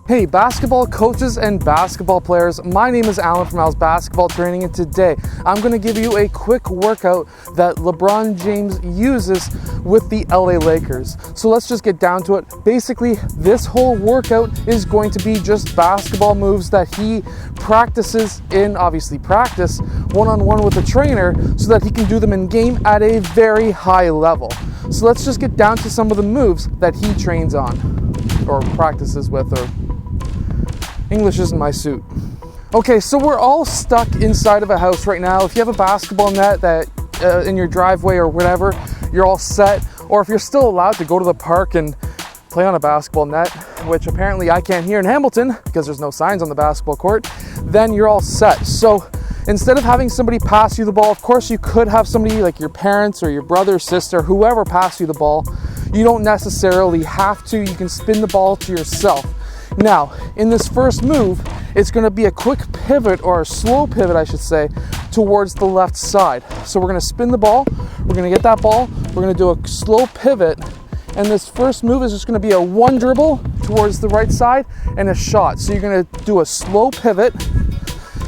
Hey basketball coaches and basketball players, my name is Alan from Al's Basketball Training, and today I'm going to give you a quick workout that LeBron James uses with the LA Lakers. So let's just get down to it. Basically, this whole workout is going to be just basketball moves that he practices in, obviously practice, one-on-one with the trainer so that he can do them in game at a very high level. So let's just get down to some of the moves that he trains on or practices with, or English isn't my suit. Okay, so we're all stuck inside of a house right now. If you have a basketball net that in your driveway or whatever, you're all set. Or if you're still allowed to go to the park and play on a basketball net, which apparently I can't hear in Hamilton because there's no signs on the basketball court, then you're all set. So instead of having somebody pass you the ball, of course you could have somebody like your parents or your brother, sister, whoever pass you the ball. You don't necessarily have to. You can spin the ball to yourself. Now, in this first move, it's going to be a quick pivot, or a slow pivot, I should say, towards the left side. So we're going to spin the ball, we're going to get that ball, we're going to do a slow pivot, and this first move is just going to be a one dribble towards the right side and a shot. So you're going to do a slow pivot.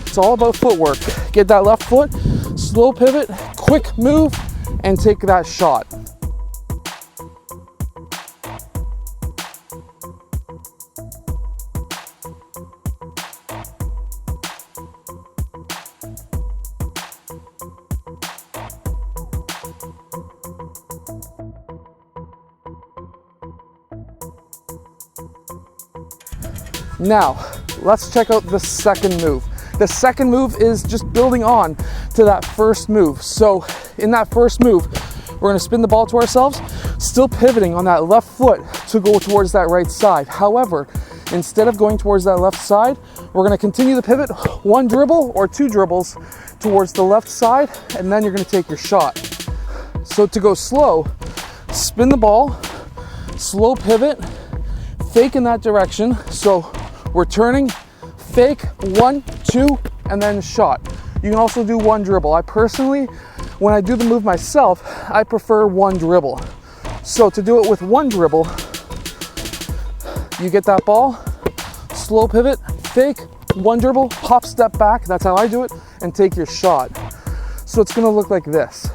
It's all about footwork. Get that left foot, slow pivot, quick move, and take that shot. Now, let's check out the second move. The second move is just building on to that first move. So in that first move, we're going to spin the ball to ourselves, still pivoting on that left foot to go towards that right side. However, instead of going towards that left side, we're going to continue the pivot, one dribble or two dribbles towards the left side, and then you're going to take your shot. So to go slow, spin the ball, slow pivot, fake in that direction. So we're turning, fake, 1, 2, and then shot. You can also do one dribble. I personally, when I do the move myself, I prefer one dribble. So to do it with one dribble, you get that ball, slow pivot, fake, one dribble, hop, step back. That's how I do it, and take your shot. So it's gonna look like this.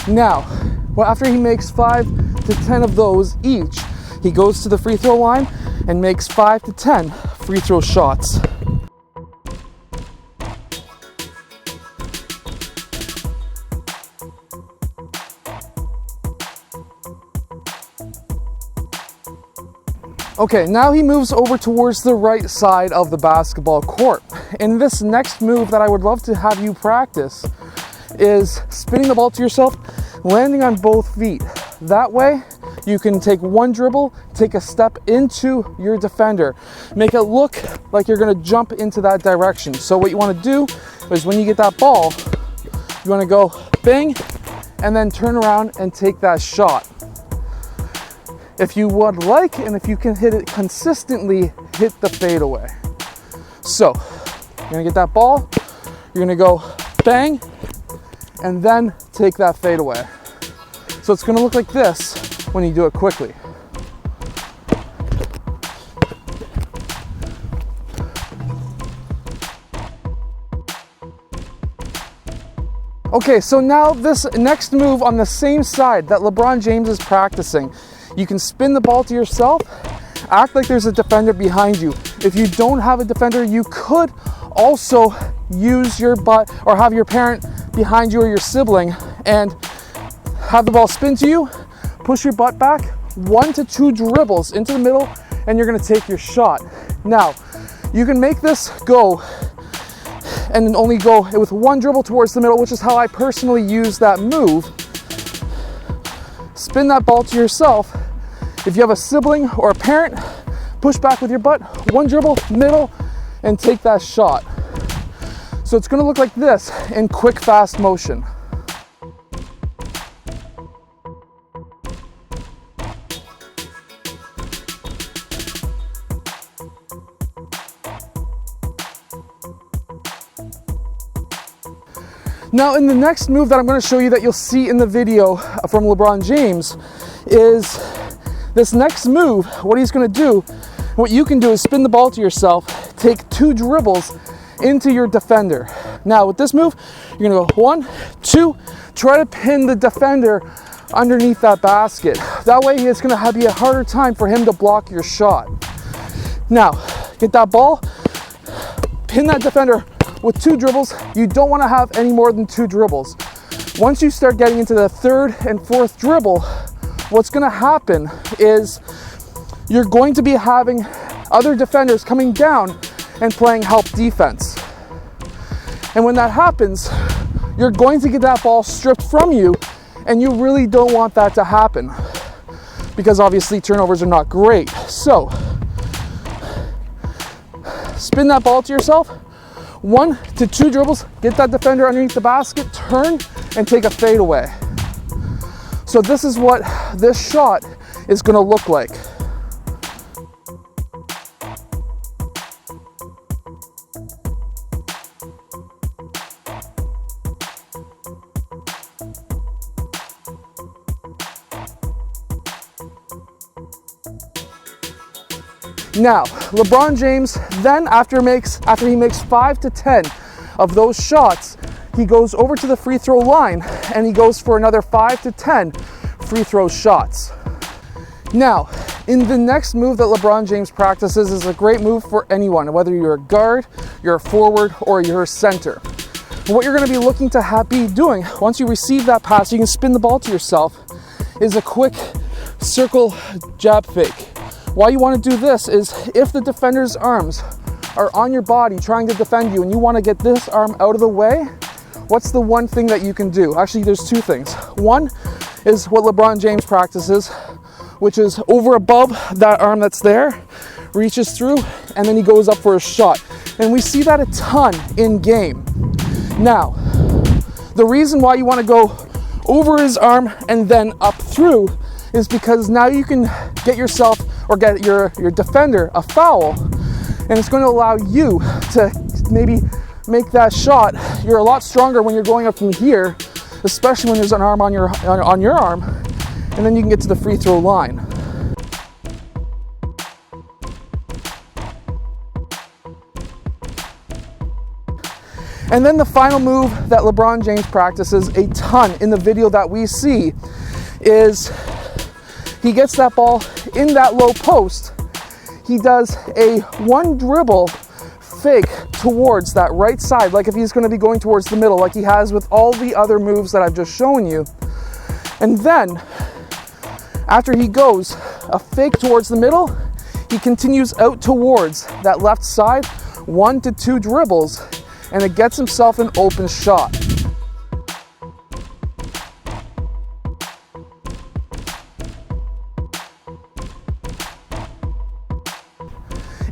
Now, well, after he makes 5 to 10 of those each, he goes to the free throw line and makes 5 to 10 free throw shots. Okay, now he moves over towards the right side of the basketball court. And this next move that I would love to have you practice is spinning the ball to yourself, landing on both feet. That way, you can take one dribble, take a step into your defender. Make it look like you're gonna jump into that direction. So what you wanna do is when you get that ball, you wanna go bang, and then turn around and take that shot. If you would like, and if you can hit it consistently, hit the fadeaway. So, you're gonna get that ball, you're gonna go bang, and then take that fadeaway. So it's gonna look like this when you do it quickly. Okay, so now this next move on the same side that LeBron James is practicing, you can spin the ball to yourself, act like there's a defender behind you. If you don't have a defender, you could also use your butt or have your parent behind you or your sibling and have the ball spin to you, push your butt back, 1 to 2 dribbles into the middle, and you're gonna take your shot. Now, you can make this go and only go with one dribble towards the middle, which is how I personally use that move. Spin that ball to yourself. If you have a sibling or a parent, push back with your butt, one dribble, middle, and take that shot. So it's gonna look like this in quick, fast motion. Now in the next move that I'm going to show you that you'll see in the video from LeBron James is this next move. What he's going to do, what you can do is spin the ball to yourself, take 2 dribbles into your defender. Now with this move, you're going to go 1, 2, try to pin the defender underneath that basket. That way it's going to be a harder time for him to block your shot. Now, get that ball, pin that defender with 2 dribbles. You don't want to have any more than 2 dribbles. Once you start getting into the 3rd and 4th dribble, what's going to happen is you're going to be having other defenders coming down and playing help defense. And when that happens, you're going to get that ball stripped from you, and you really don't want that to happen because obviously turnovers are not great. So spin that ball to yourself, 1 to 2 dribbles, get that defender underneath the basket, turn and take a fadeaway. So this is what this shot is going to look like. Now, LeBron James then after he makes 5 to 10 of those shots, he goes over to the free throw line and he goes for another 5 to 10 free throw shots. Now, in the next move that LeBron James practices is a great move for anyone, whether you're a guard, you're a forward, or you're a center. What you're going to be looking to be doing once you receive that pass, you can spin the ball to yourself, is a quick circle jab fake. Why you want to do this is if the defender's arms are on your body trying to defend you and you want to get this arm out of the way, what's the one thing that you can do? Actually, there's 2 things. One is what LeBron James practices, which is over above that arm that's there, reaches through, and then he goes up for a shot. And we see that a ton in game. Now, the reason why you want to go over his arm and then up through is because now you can get yourself or get your defender a foul, and it's going to allow you to maybe make that shot. You're a lot stronger when you're going up from here, especially when there's an arm on your arm, and then you can get to the free throw line. And then the final move that LeBron James practices a ton in the video that we see is he gets that ball in that low post. He does a 1 dribble fake towards that right side, like if he's going to be going towards the middle, like he has with all the other moves that I've just shown you. And then, after he goes a fake towards the middle, he continues out towards that left side, 1 to 2 dribbles, and it gets himself an open shot.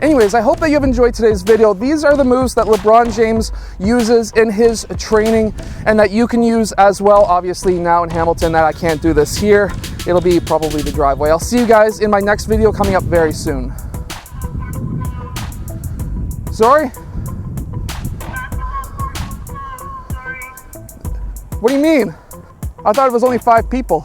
Anyways, I hope that you have enjoyed today's video. These are the moves that LeBron James uses in his training and that you can use as well. Obviously now in Hamilton that I can't do this here. It'll be probably the driveway. I'll see you guys in my next video coming up very soon. Sorry? What do you mean? I thought it was only 5 people.